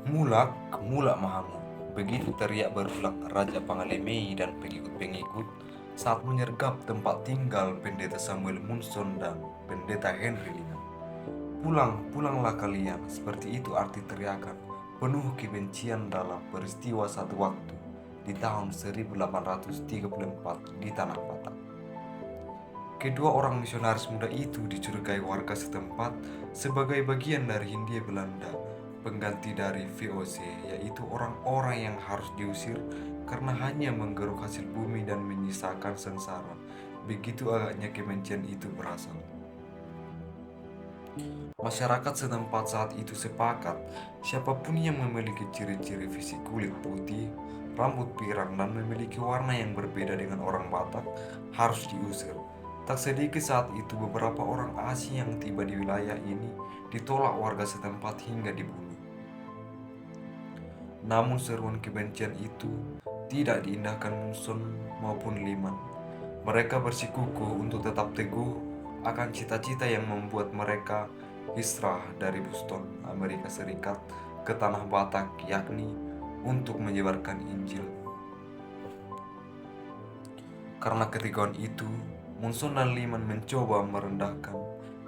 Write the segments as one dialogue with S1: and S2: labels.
S1: Mulak, mulak mahamu. Begitu teriak berulang Raja Pangalemei dan pengikut-pengikut saat menyergap tempat tinggal Pendeta Samuel Munson dan Pendeta Henry Lina. Pulang, pulanglah kalian, seperti itu arti teriakan penuh kebencian dalam peristiwa satu waktu di tahun 1834 di Tanah Batak. Kedua orang misionaris muda itu dicurigai warga setempat sebagai bagian dari Hindia Belanda, pengganti dari VOC, yaitu orang-orang yang harus diusir karena hanya menggeruk hasil bumi dan menyisakan sengsara. Begitu agaknya kebencian itu berasal. Masyarakat setempat saat itu sepakat, siapapun yang memiliki ciri-ciri fisik kulit putih, rambut pirang, dan memiliki warna yang berbeda dengan orang Batak harus diusir. Tak sedikit saat itu beberapa orang asing yang tiba di wilayah ini ditolak warga setempat hingga dibunuh. Namun seruan kebencian itu tidak diindahkan Munson maupun Liman. Mereka bersikukuh untuk tetap teguh akan cita-cita yang membuat mereka hijrah dari Boston, Amerika Serikat ke Tanah Batak, yakni untuk menyebarkan Injil. Karena ketigaan itu, Munson dan Liman mencoba merendahkan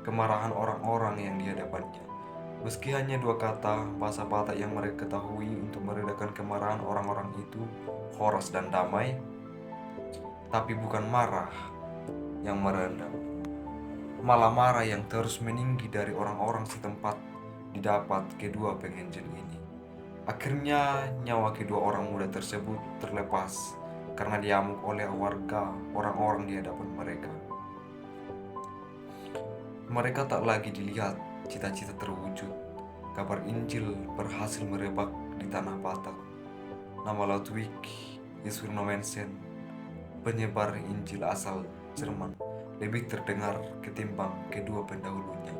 S1: kemarahan orang-orang yang di hadapannya. Meski hanya dua kata bahasa Batak yang mereka ketahui untuk meredakan kemarahan orang-orang itu, horas dan damai, tapi bukan marah yang meredam, malah marah yang terus meninggi dari orang-orang setempat didapat kedua penginjil ini. Akhirnya nyawa kedua orang muda tersebut terlepas karena diamuk oleh warga orang-orang di hadapan mereka. Mereka tak lagi dilihat cita-cita terwujud. Kabar Injil berhasil merebak di Tanah Batak. Nama Ludwig Yesurnomensen, penyebar Injil asal Jerman, lebih terdengar ketimbang kedua pendahulunya.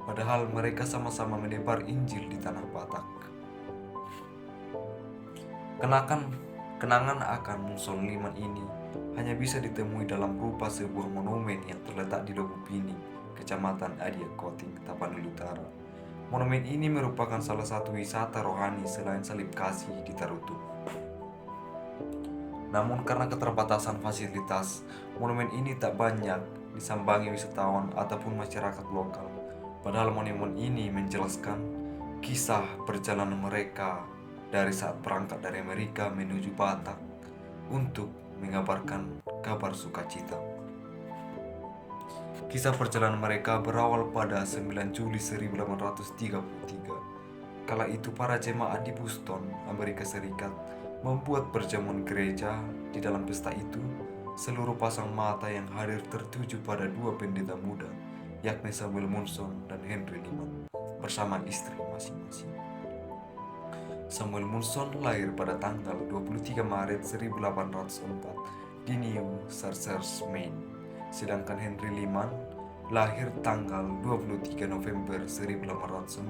S1: Padahal mereka sama-sama menebar Injil di Tanah Batak. Kenangan akan Munson Liman ini hanya bisa ditemui dalam rupa sebuah monumen yang terletak di Lubupini, Kecamatan Adia Koting, Tapanuli Utara. Monumen ini merupakan salah satu wisata rohani selain salib kasih di Tarutu. Namun karena keterbatasan fasilitas, monumen ini tak banyak disambangi wisatawan ataupun masyarakat lokal. Padahal monumen ini menjelaskan kisah perjalanan mereka dari saat berangkat dari Amerika menuju Batak untuk mengabarkan kabar sukacita. Kisah perjalanan mereka berawal pada 9 Juli 1833. Kala itu para jemaat di Boston, Amerika Serikat, membuat perjamuan gereja. Di dalam pesta itu, seluruh pasang mata yang hadir tertuju pada dua pendeta muda, yakni Samuel Munson dan Henry Liman, bersama istri masing-masing. Samuel Munson lahir pada tanggal 23 Maret 1804 di New Sarcers, Maine. Sedangkan Henry Liman lahir tanggal 23 November 1809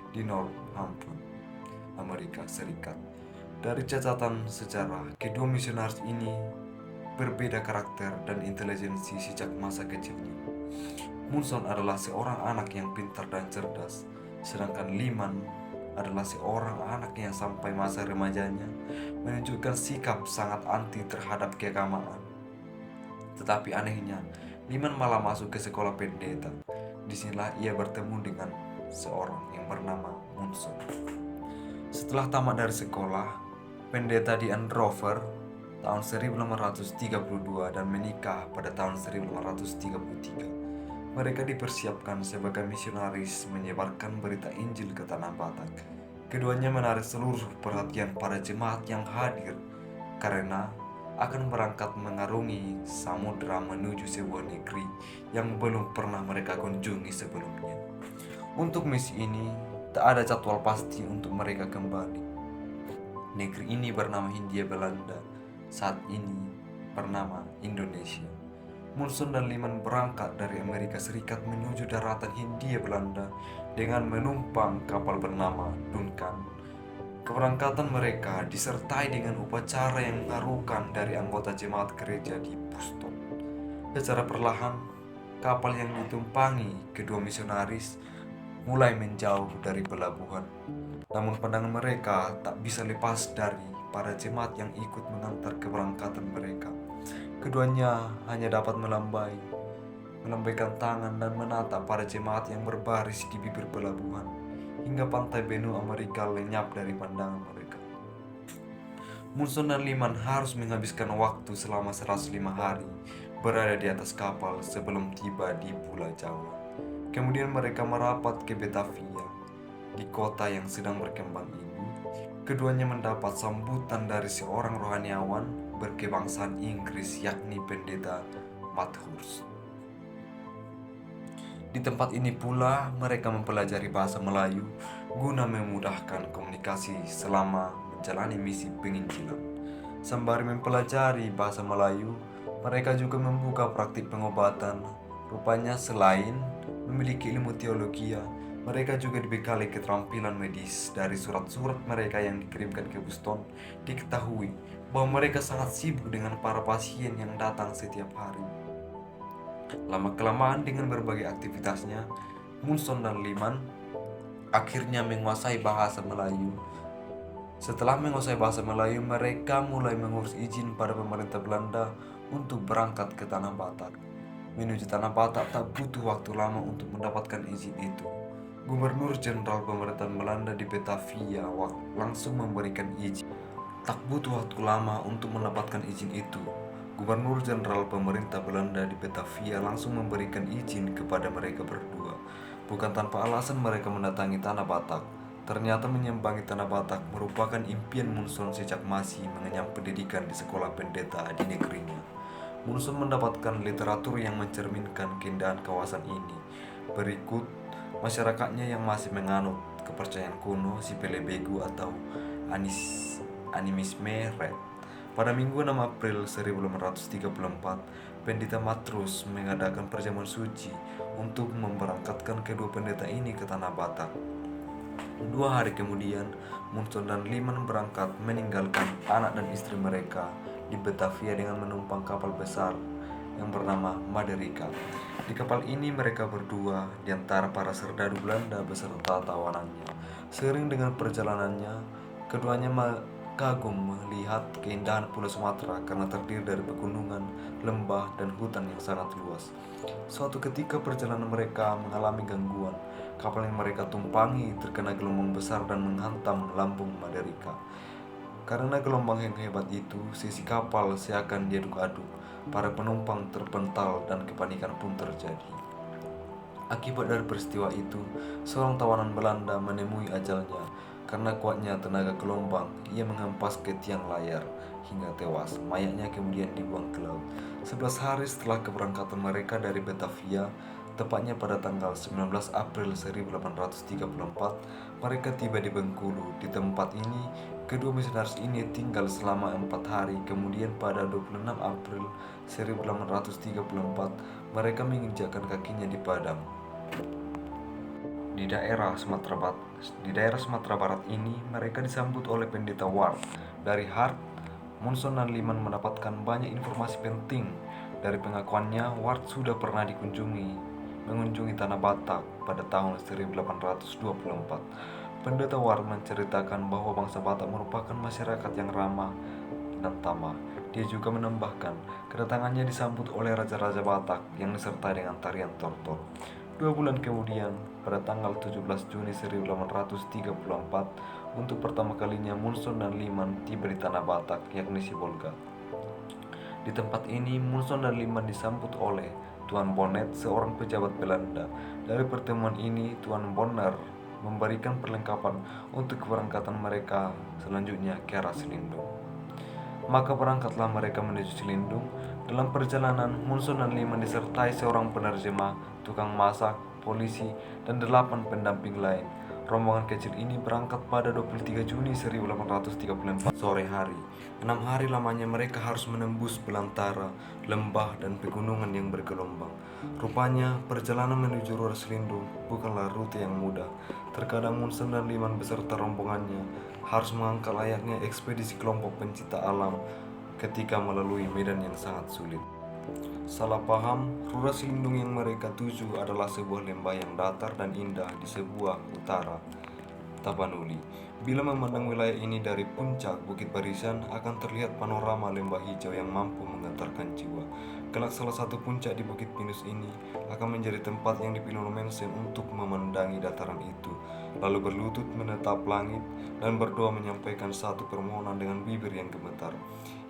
S1: di Northampton, Amerika Serikat. Dari catatan sejarah, kedua misionaris ini berbeda karakter dan intelijensi sejak masa kecilnya. Munson adalah seorang anak yang pintar dan cerdas, sedangkan Liman adalah seorang anak yang sampai masa remajanya menunjukkan sikap sangat anti terhadap keagamaan. Tetapi anehnya, Liman malah masuk ke sekolah pendeta. Disinilah ia bertemu dengan seorang yang bernama Munson. Setelah tamat dari sekolah, pendeta di Andover tahun 1832 dan menikah pada tahun 1833. Mereka dipersiapkan sebagai misionaris menyebarkan berita Injil ke Tanah Batak. Keduanya menarik seluruh perhatian para jemaat yang hadir karena akan berangkat mengarungi samudera menuju sebuah negeri yang belum pernah mereka kunjungi sebelumnya. Untuk misi ini, tak ada jadwal pasti untuk mereka kembali. Negeri ini bernama Hindia Belanda, saat ini bernama Indonesia. Munson dan Liman berangkat dari Amerika Serikat menuju daratan Hindia Belanda dengan menumpang kapal bernama Duncan. Keberangkatan mereka disertai dengan upacara yang mengharukan dari anggota jemaat gereja di Boston. Secara perlahan, kapal yang ditumpangi kedua misionaris mulai menjauh dari pelabuhan. Namun pandangan mereka tak bisa lepas dari para jemaat yang ikut mengantar keberangkatan mereka. Keduanya hanya dapat melambaikan tangan dan menatap para jemaat yang berbaris di bibir pelabuhan, hingga pantai benua Amerika lenyap dari pandangan mereka. Munson dan Liman harus menghabiskan waktu selama 105 hari berada di atas kapal sebelum tiba di Pulau Jawa. Kemudian mereka merapat ke Batavia. Di kota yang sedang berkembang ini, keduanya mendapat sambutan dari seorang rohaniawan berkebangsaan Inggris, yakni Pendeta Mathurst. Di tempat ini pula mereka mempelajari bahasa Melayu guna memudahkan komunikasi selama menjalani misi penginjilan. Sembari mempelajari bahasa Melayu, mereka juga membuka praktik pengobatan. Rupanya selain memiliki ilmu teologi, mereka juga dibekali keterampilan medis. Dari surat-surat mereka yang dikirimkan ke Boston, diketahui bahwa mereka sangat sibuk dengan para pasien yang datang setiap hari. Lama-kelamaan dengan berbagai aktivitasnya, Munson dan Liman akhirnya menguasai bahasa Melayu. Setelah menguasai bahasa Melayu, mereka mulai mengurus izin pada pemerintah Belanda untuk berangkat ke Tanah Batak. Menuju Tanah Batak tak butuh waktu lama untuk mendapatkan izin itu. Gubernur Jenderal pemerintahan Belanda di Batavia langsung memberikan izin. Tak butuh waktu lama untuk mendapatkan izin itu. Gubernur Jenderal pemerintah Belanda di Batavia langsung memberikan izin kepada mereka berdua. Bukan tanpa alasan mereka mendatangi Tanah Batak. Ternyata menyambangi Tanah Batak merupakan impian Munson sejak masih mengenyam pendidikan di sekolah pendeta di negerinya. Munson mendapatkan literatur yang mencerminkan keindahan kawasan ini. Berikut masyarakatnya yang masih menganut kepercayaan kuno si Pelebegu atau animisme red. Pada Minggu 6 April 1834, Pendeta Matrus mengadakan perjamuan suci untuk memberangkatkan kedua pendeta ini ke Tanah Batak. 2 hari kemudian, Munson dan Liman berangkat meninggalkan anak dan istri mereka di Batavia dengan menumpang kapal besar yang bernama Maderica. Di kapal ini mereka berdua di antara para serdadu Belanda beserta tawanannya. Seiring dengan perjalanannya, keduanya kagum melihat keindahan Pulau Sumatera karena terdiri dari pegunungan, lembah, dan hutan yang sangat luas. Suatu ketika perjalanan mereka mengalami gangguan. Kapal yang mereka tumpangi terkena gelombang besar dan menghantam lambung Maderica. Karena gelombang yang hebat itu, sisi kapal seakan diaduk-aduk. Para penumpang terpental dan kepanikan pun terjadi. Akibat dari peristiwa itu, seorang tawanan Belanda menemui ajalnya. Karena kuatnya tenaga gelombang, ia menghempas ke tiang layar hingga tewas. Mayatnya kemudian dibuang ke laut. 11 hari setelah keberangkatan mereka dari Batavia, tepatnya pada tanggal 19 April 1834, mereka tiba di Bengkulu. Di tempat ini, kedua misionaris ini tinggal selama 4 hari. Kemudian pada 26 April 1834, mereka menginjakkan kakinya di Padang. Di daerah Sumatera Barat ini, mereka disambut oleh Pendeta Ward. Dari Hart, Munson dan Liman mendapatkan banyak informasi penting. Dari pengakuannya, Ward sudah pernah mengunjungi Tanah Batak pada tahun 1824. Pendeta Ward menceritakan bahwa bangsa Batak merupakan masyarakat yang ramah dan tamah. Dia juga menambahkan, kedatangannya disambut oleh raja-raja Batak yang disertai dengan tarian tortor. 2 bulan kemudian, pada tanggal 17 Juni 1834, untuk pertama kalinya Munson dan Liman tiba di Tanah Batak, yakni Sibolga. Di tempat ini, Munson dan Liman disambut oleh Tuan Bonnet, seorang pejabat Belanda. Dari pertemuan ini, Tuan Bonner memberikan perlengkapan untuk keberangkatan mereka selanjutnya ke arah Selindung. Maka berangkatlah mereka menuju Selindung. Dalam perjalanan, Munson dan Liman disertai seorang penerjemah, tukang masak, polisi, dan 8 pendamping lain. Rombongan kecil ini berangkat pada 23 Juni 1834 sore hari. 6 hari lamanya mereka harus menembus belantara, lembah, dan pegunungan yang bergelombang. Rupanya, perjalanan menuju luar Selindung bukanlah rute yang mudah. Terkadang Munson dan Liman beserta rombongannya harus mengangkat layaknya ekspedisi kelompok pencinta alam ketika melalui medan yang sangat sulit. Salah paham, Rura Selindung yang mereka tuju adalah sebuah lembah yang datar dan indah di sebuah utara Tapanuli. Bila memandang wilayah ini dari puncak Bukit Barisan, akan terlihat panorama lembah hijau yang mampu menggetarkan jiwa. Kelak salah satu puncak di Bukit Pinus ini akan menjadi tempat yang dipilih Mensen untuk memandangi dataran itu, lalu berlutut menatap langit dan berdoa menyampaikan satu permohonan dengan bibir yang gemetar.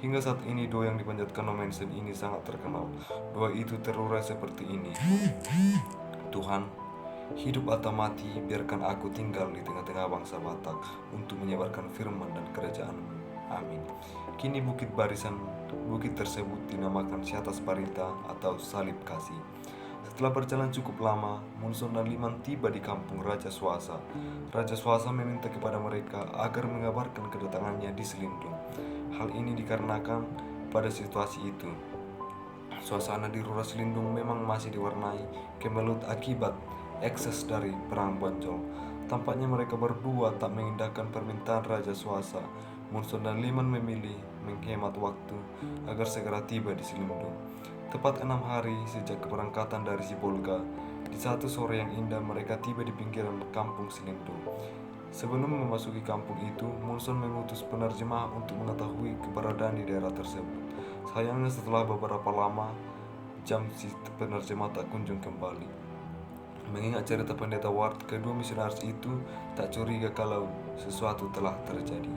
S1: Hingga saat ini doa yang dipanjatkan Mensen ini sangat terkenal. Doa itu terurai seperti ini: Tuhan, hidup atau mati, biarkan aku tinggal di tengah-tengah bangsa Batak untuk menyebarkan firman dan kerajaan-Mu. Amin. Kini bukit tersebut dinamakan Siatas Barita atau Salib Kasih. Setelah berjalan cukup lama, Munson dan Liman tiba di kampung Raja Swasa. Raja Swasa meminta kepada mereka agar mengabarkan kedatangannya di Selindung. Hal ini dikarenakan pada situasi itu suasana di Rura Selindung memang masih diwarnai kemelut akibat ekses dari perang Boncol. Tampaknya mereka berdua tak mengindahkan permintaan Raja Swasa. Munson dan Liman memilih menghemat waktu agar segera tiba di Selindung. Tepat 6 hari sejak keberangkatan dari Sibolga, di satu sore yang indah mereka tiba di pinggiran kampung Selindung. Sebelum memasuki kampung itu, Munson mengutus penerjemah untuk mengetahui keberadaan di daerah tersebut. Sayangnya setelah beberapa lama jam si penerjemah tak kunjung kembali. Mengingat cerita pendeta Ward, kedua misionaris itu tak curiga kalau sesuatu telah terjadi.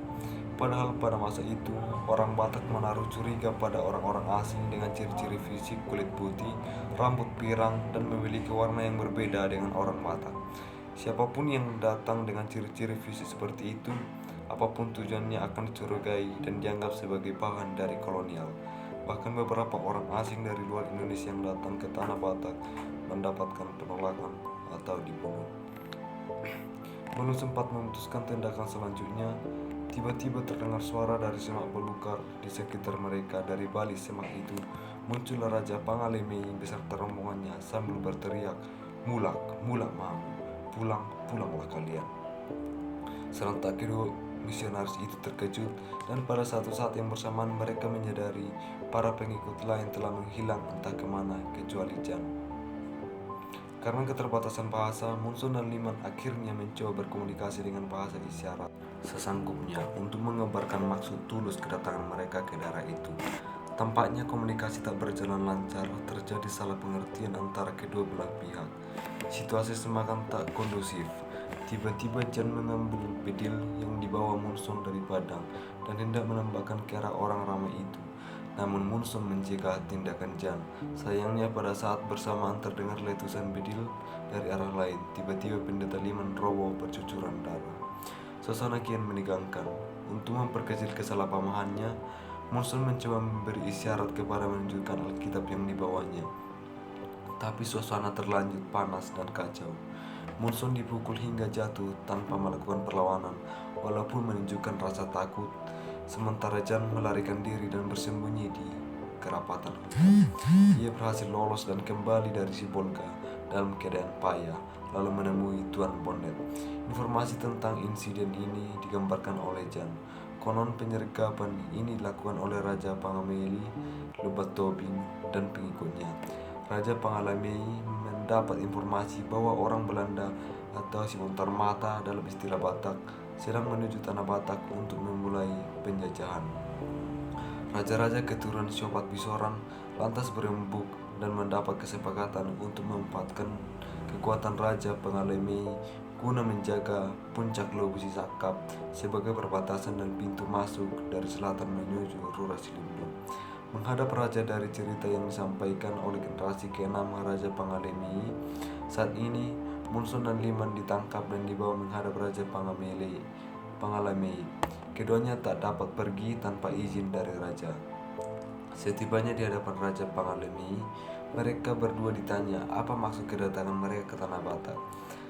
S1: Padahal pada masa itu, orang Batak menaruh curiga pada orang-orang asing dengan ciri-ciri fisik kulit putih, rambut pirang, dan memiliki warna yang berbeda dengan orang Batak. Siapapun yang datang dengan ciri-ciri fisik seperti itu, apapun tujuannya akan dicurigai dan dianggap sebagai bahan dari kolonial. Bahkan beberapa orang asing dari luar Indonesia yang datang ke tanah Batak mendapatkan penolakan atau dibunuh. Belum sempat memutuskan tindakan selanjutnya, tiba-tiba terdengar suara dari semak belukar di sekitar mereka. Dari balik semak itu muncullah Raja Pangalemei beserta rombongannya sambil berteriak, "Mulak, mulak mamu, pulanglah kalian." Serentak kedua misionaris itu terkejut, dan pada satu saat yang bersamaan mereka menyadari para pengikut lain telah menghilang entah kemana kecuali Jan. Karena keterbatasan bahasa, Munson dan Liman akhirnya mencoba berkomunikasi dengan bahasa isyarat sesanggupnya untuk mengabarkan maksud tulus kedatangan mereka ke daerah itu. Tampaknya komunikasi tak berjalan lancar, terjadi salah pengertian antara kedua belah pihak. Situasi semakin tak kondusif. Tiba-tiba Jan mengambil bedil yang dibawa Munson dari Padang dan hendak menembakkan ke arah orang ramai itu. Namun Munson mencegah tindakan Jan. Sayangnya pada saat bersamaan terdengar letusan bedil dari arah lain. Tiba-tiba pendeta Liman roboh bercucuran darah. Suasana kian menegangkan. Untuk memperkecil kesalahpahamannya, Munson mencoba memberi isyarat kepada menunjukkan Alkitab yang dibawanya. Tapi suasana terlanjut panas dan kacau. Munson dipukul hingga jatuh tanpa melakukan perlawanan, walaupun menunjukkan rasa takut. Sementara Jan melarikan diri dan bersembunyi di kerapatan hutan. Ia berhasil lolos dan kembali dari Sibolga dalam keadaan payah, lalu menemui Tuan Bonnet. Informasi tentang insiden ini digambarkan oleh Jan. Konon penyergapan ini dilakukan oleh Raja Pangalemei, Lubat Tobing, dan pengikutnya. Raja Pangalemei mendapat informasi bahwa orang Belanda atau Simontar Mata dalam istilah Batak sedang menuju tanah Batak untuk memulai penjajahan. Raja-raja keturunan Siopat Bisoran lantas berembuk dan mendapat kesepakatan untuk memanfaatkan kekuatan Raja Pangalemei guna menjaga puncak Lobusi Sakap sebagai perbatasan dan pintu masuk dari selatan menuju Rura Selindung. Menghadap raja dari cerita yang disampaikan oleh generasi ke-6 Raja Pangalemei, saat ini Munson dan Liman ditangkap dan dibawa menghadap Raja Pangalemei. Keduanya tak dapat pergi tanpa izin dari raja. Setibanya di hadapan Raja Pangalemei, mereka berdua ditanya apa maksud kedatangan mereka ke tanah Batak.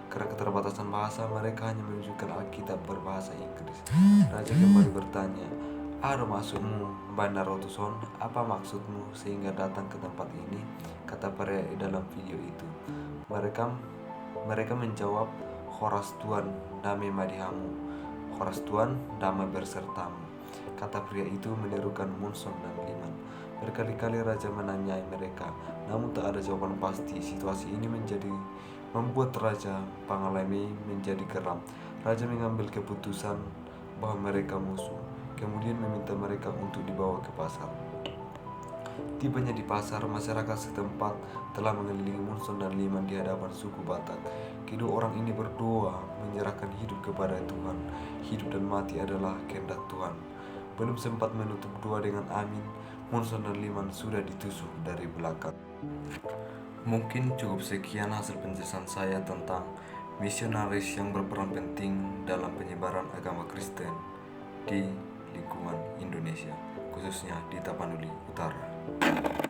S1: Karena keterbatasan bahasa, mereka hanya menunjukkan Alkitab berbahasa Inggris. Raja kembali bertanya, "Ada maksudmu, Bandar Rotuson? Apa maksudmu sehingga datang ke tempat ini?" kata pria dalam video itu. Mereka menjawab, "Horas Tuan, damai madihamu. Horas Tuan, damai bersertamu," kata pria itu menirukan Munson dan Liman. Berkali-kali raja menanyai mereka, namun tak ada jawaban pasti. Situasi ini membuat Raja Pangalaimi menjadi geram. Raja mengambil keputusan bahwa mereka musuh, kemudian meminta mereka untuk dibawa ke pasar. Tibanya di pasar, masyarakat setempat telah mengelilingi Munson dan Liman di hadapan suku Batak. Kedua orang ini berdoa menyerahkan hidup kepada Tuhan. Hidup dan mati adalah kehendak Tuhan. Belum sempat menutup doa dengan amin, Munson dan Liman sudah ditusuk dari belakang. Mungkin cukup sekian hasil penjelasan saya tentang misionaris yang berperan penting dalam penyebaran agama Kristen di lingkungan Indonesia, khususnya di Tapanuli Utara.